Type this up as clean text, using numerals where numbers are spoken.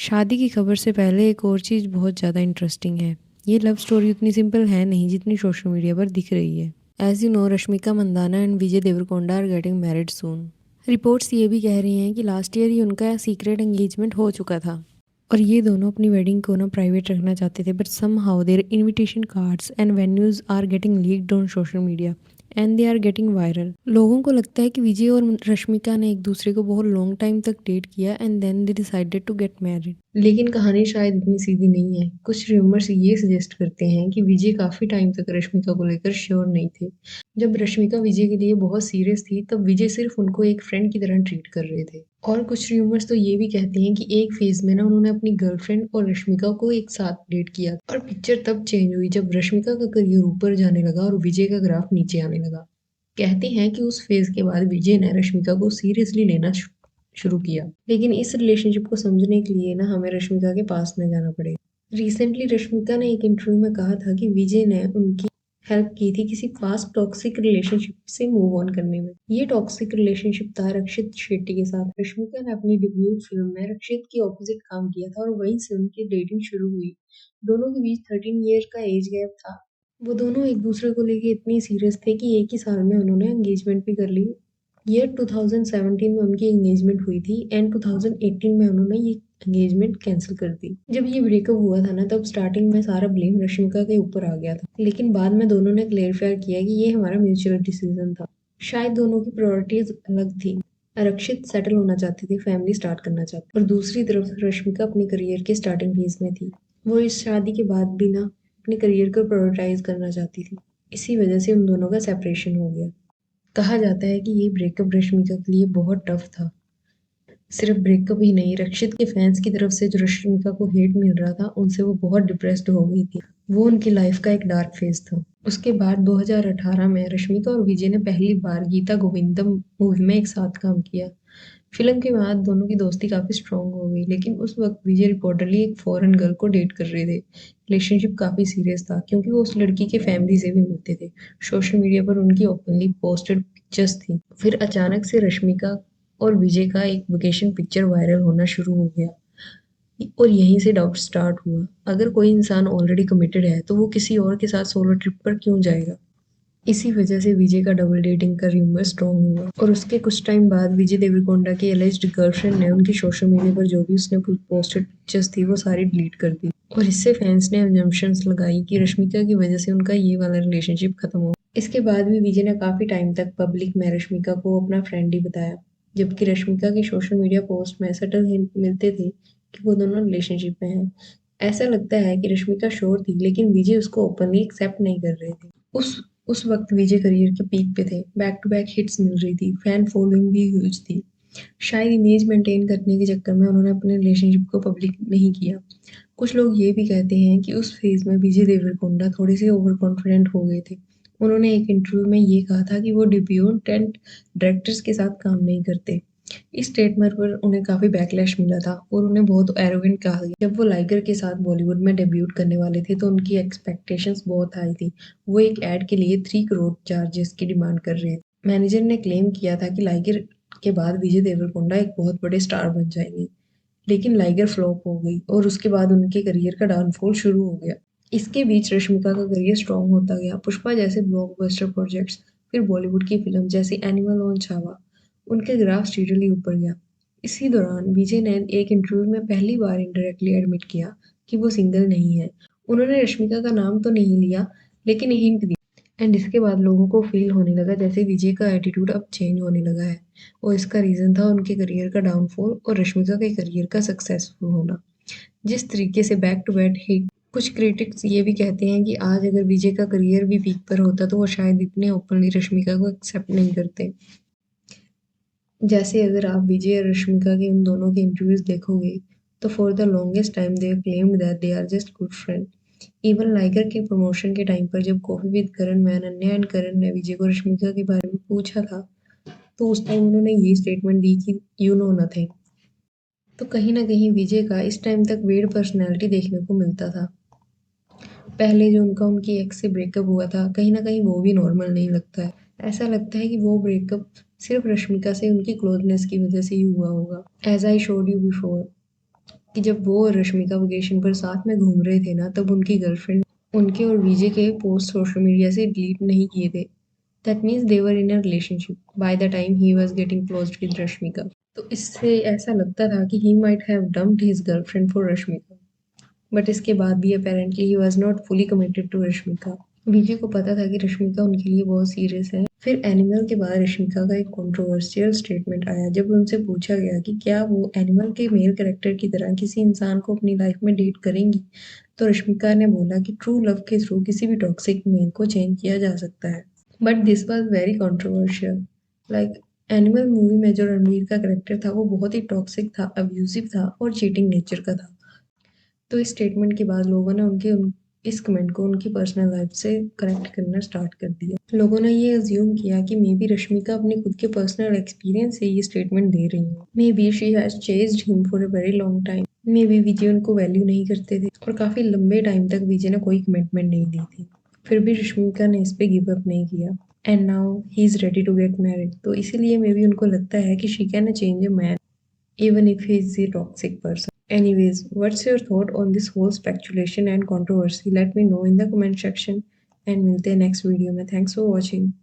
शादी की खबर से पहले एक और चीज़ बहुत ज़्यादा इंटरेस्टिंग है। ये लव स्टोरी उतनी सिंपल है नहीं जितनी सोशल मीडिया पर दिख रही है। As you know, Rashmika Mandanna and Vijay Deverakonda are getting married soon. Reports ये भी कह रही हैं कि लास्ट ईयर ही उनका सीक्रेट एंगेजमेंट हो चुका था और ये दोनों अपनी वेडिंग को ना प्राइवेट रखना चाहते थे, but somehow their invitation cards and venues are getting leaked on social media and they are getting viral. लोगों को लगता है कि विजय और रश्मिका ने एक दूसरे को बहुत लॉन्ग टाइम तक डेट किया and then they decided to get married. लेकिन कहानी शायद इतनी सीधी नहीं है। कुछ रूमर्स ये सजेस्ट करते हैं कि विजय काफी टाइम तक रश्मिका को लेकर श्योर नहीं थे। जब रश्मिका विजय के लिए बहुत सीरियस थी तब विजय सिर्फ उनको एक फ्रेंड की तरह ट्रीट कर रहे थे। और कुछ रूमर्स तो ये भी कहते हैं कि एक फेज में ना उन्होंने अपनी गर्लफ्रेंड और रश्मिका को एक साथ डेट किया और पिक्चर तब चेंज हुई जब रश्मिका का करियर ऊपर जाने लगा और विजय का ग्राफ नीचे आने लगा। कहते हैं कि उस फेज के बाद विजय ने रश्मिका को सीरियसली लेना शुरू किया, लेकिन इस रिलेशनशिप को समझने के लिए ना हमें रश्मिका के पास में जाना पड़ेगा। रिसेंटली रश्मिका ने एक इंटरव्यू में कहा था कि विजय ने उनकी हेल्प की थी किसी फास्ट टॉक्सिक रिलेशनशिप से मूव ऑन करने में। ये टॉक्सिक रिलेशनशिप था रक्षित शेट्टी के साथ। रश्मिका ने अपनी डेब्यू फिल्म में रक्षित के ऑपोजिट काम किया था और वहीं से उनकी डेटिंग शुरू हुई। दोनों के बीच 13 ईयर का एज गैप था। वो दोनों एक दूसरे को लेके इतनी सीरियस थे कि एक ही साल में उन्होंने एंगेजमेंट भी कर ली। ईयर 2017 में उनकी एंगेजमेंट हुई थी एंड 2018 में उन्होंने ये एंगेजमेंट कैंसिल कर दी। जब ये ब्रेकअप हुआ था ना तब स्टार्टिंग में सारा ब्लेम रश्मिका के ऊपर आ गया था, लेकिन बाद में दोनों ने क्लेरिफाई किया कि ये हमारा म्यूचुअल डिसीजन था। शायद दोनों की प्रायोरिटीज अलग थी। रक्षित सेटल होना चाहती थी, फैमिली स्टार्ट करना चाहती, और दूसरी तरफ रश्मिका अपने करियर के स्टार्टिंग फेज में थी। वो इस शादी के बाद भी ना अपने करियर को प्रायोरिटाइज करना चाहती थी। इसी वजह से उन दोनों का सेपरेशन हो गया। कहा जाता है कि ये ब्रेकअप रश्मिका के लिए बहुत टफ था। सिर्फ ब्रेकअप ही नहीं, रक्षित के फैंस की तरफ से जो रश्मिका को हेट मिल रहा था उनसे वो बहुत डिप्रेस्ड हो गई थी। वो उनकी लाइफ का एक डार्क फेज था। उसके बाद 2018 में रश्मिका और विजय ने पहली बार गीता गोविंदम मूवी में एक साथ काम किया। फिल्म के बाद दोनों की दोस्ती काफी स्ट्रांग हो गई, लेकिन उस वक्त विजय रिपोर्टरली एक फॉरेन गर्ल को डेट कर रहे थे। रिलेशनशिप काफी सीरियस था क्योंकि वो उस लड़की के फैमिली से भी मिलते थे। सोशल मीडिया पर उनकी ओपनली पोस्टेड पिक्चर्स थी। फिर अचानक से रश्मिका और विजय का एक वेकेशन पिक्चर वायरल होना शुरू हो गया और यहीं से डाउट स्टार्ट हुआ। अगर कोई इंसान ऑलरेडी कमिटेड है तो वो किसी और के साथ सोलो ट्रिप पर क्यों जाएगा। इसी वजह से विजय का डबल डेटिंग का रूमर स्ट्रॉन्ग हुआ और उसके कुछ टाइम बाद विजय देवरकोंडा की एलिज्ड गर्लफ्रेंड ने उनकी सोशल मीडिया पर जो भी उसने पोस्टेड पिक्चर्स थी वो सारी डिलीट कर दी और इससे फैंस ने अजम्पशंस लगाई कि रश्मिका की वजह से उनका ये वाला रिलेशनशिप खत्म हो। इसके बाद भी विजय ने काफी टाइम तक पब्लिक में रश्मिका को अपना फ्रेंड ही बताया, जबकि रश्मिका के सोशल मीडिया पोस्ट में सटल हिंट मिलते थे कि वो दोनों रिलेशनशिप में हैं। ऐसा लगता है कि रश्मिका श्योर थी लेकिन विजय उसको ओपनली एक्सेप्ट नहीं कर रहे थे। उस वक्त विजय करियर के पीक पे थे, बैक टू बैक हिट्स मिल रही थी, फैन फॉलोइंग भी ह्यूज थी। शायद इमेज मेंटेन करने के चक्कर में उन्होंने अपने रिलेशनशिप को पब्लिक नहीं किया। कुछ लोग ये भी कहते हैं कि उस फेज में विजय देवरकोंडा थोड़े से ओवर कॉन्फिडेंट हो गए थे। उन्होंने एक इंटरव्यू में ये कहा था कि वो डेब्यूटेंट डायरेक्टर्स के साथ काम नहीं करते। इस स्टेटमेंट पर उन्हें काफी बैकलैश मिला था और उन्हें बहुत एरोगेंट कहा गया। जब वो लाइगर के साथ बॉलीवुड में डेब्यूट करने वाले थे तो उनकी एक्सपेक्टेशंस बहुत हाई थी। वो एक एड के लिए 3 करोड़ चार्जेस की डिमांड कर रहे थे। मैनेजर ने क्लेम किया था कि लाइगर के बाद विजय देवरकोंडा एक बहुत बड़े स्टार बन जाएंगे, लेकिन लाइगर फ्लॉप हो गई और उसके बाद उनके करियर का डाउनफॉल शुरू हो गया। इसके बीच रश्मिका का करियर स्ट्रॉन्ग होता गया, पुष्पा जैसे ब्लॉकबस्टर प्रोजेक्ट्स, फिर बॉलीवुड की फिल्म जैसे एनिमल और छावा। उनके ग्राफ स्टीडली ऊपर गया। इसी दौरान विजय ने एक इंटरव्यू में पहली बार इनडायरेक्टली एडमिट किया कि वो सिंगल नहीं है। उन्होंने रश्मिका का नाम तो नहीं लिया लेकिन हिंट दिया एंड इसके बाद लोगों को फील होने लगा जैसे विजय का एटीट्यूड अब चेंज होने लगा है और इसका रीजन था उनके करियर का डाउनफॉल और रश्मिका के करियर का सक्सेसफुल होना। जिस तरीके से बैक टू बैक हिट, कुछ क्रिटिक्स ये भी कहते हैं कि आज अगर विजय का करियर भी पीक पर होता तो वो शायद इतने ओपनली रश्मिका को एक्सेप्ट नहीं करते। जैसे अगर आप विजय और रश्मिका के उन दोनों के इंटरव्यूज देखोगे तो for the longest time they claimed that they are just good friend. Even Liger के प्रमोशन के टाइम पर जब कॉफी विद करण में अनन्या एंड करण ने विजय को रश्मिका के बारे में पूछा था तो उस टाइम उन्होंने ये स्टेटमेंट दी कि यू नो नथिंग। तो कहीं ना कहीं विजय का इस टाइम तक वेड पर्सनैलिटी देखने को मिलता था। पहले जो उनकी एक्स से ब्रेकअप हुआ था कहीं ना कहीं वो भी नॉर्मल नहीं लगता है। ऐसा लगता है कि वो ब्रेकअप सिर्फ रश्मिका से उनकी क्लोजनेस की वजह से ही हुआ होगा। As I showed you before, कि जब वो और रश्मिका वेकेशन पर साथ में घूम रहे थे ना, तब उनकी गर्लफ्रेंड उनके और विजय के पोस्ट सोशल मीडिया से डिलीट नहीं किए थे। That means they were in a relationship by the time he was getting closed with Rashmika. तो इससे ऐसा लगता था कि he might have dumped his girlfriend for Rashmika, but इसके बाद भी apparently he was not fully committed to Rashmika. Vijay को पता था कि रश्मिका उनके लिए बहुत सीरियस है। फिर एनिमल के बाद रश्मिका का एक कंट्रोवर्शियल स्टेटमेंट आया जब उनसे पूछा गया कि क्या वो एनिमल के मेल कैरेक्टर की तरह किसी इंसान को अपनी लाइफ में डेट करेंगी, तो रश्मिका ने बोला कि ट्रू लव के थ्रू किसी भी टॉक्सिक मेल को चेंज किया जा सकता है। But this was very controversial. Like animal movie में जो रणवीर का करेक्टर था वो बहुत ही टॉक्सिक था, अब्यूजिव था और चीटिंग नेचर का था। तो इस स्टेटमेंट के बाद लोगों ने इस कमेंट को उनकी पर्सनल लाइफ से कनेक्ट करना स्टार्ट कर दिया। लोगों ने ये अज्यूम किया कि मे बी रश्मिका अपने खुद के पर्सनल एक्सपीरियंस से ये स्टेटमेंट दे रही है। Maybe she has chased him for a very long time. Maybe Vijay उनको वैल्यू नहीं करते थे और काफी लंबे टाइम तक विजय ने कोई कमिटमेंट नहीं दी थी। फिर भी रश्मिका ने इस पे गिव अप नहीं किया and now he is ready to get married. तो इसीलिए मे बी उनको लगता है कि she can change a man even if he is a toxic person. Anyways, what's your thought on this whole speculation and controversy? Let me know in the comment section and मिलते हैं next video में. Thanks for watching.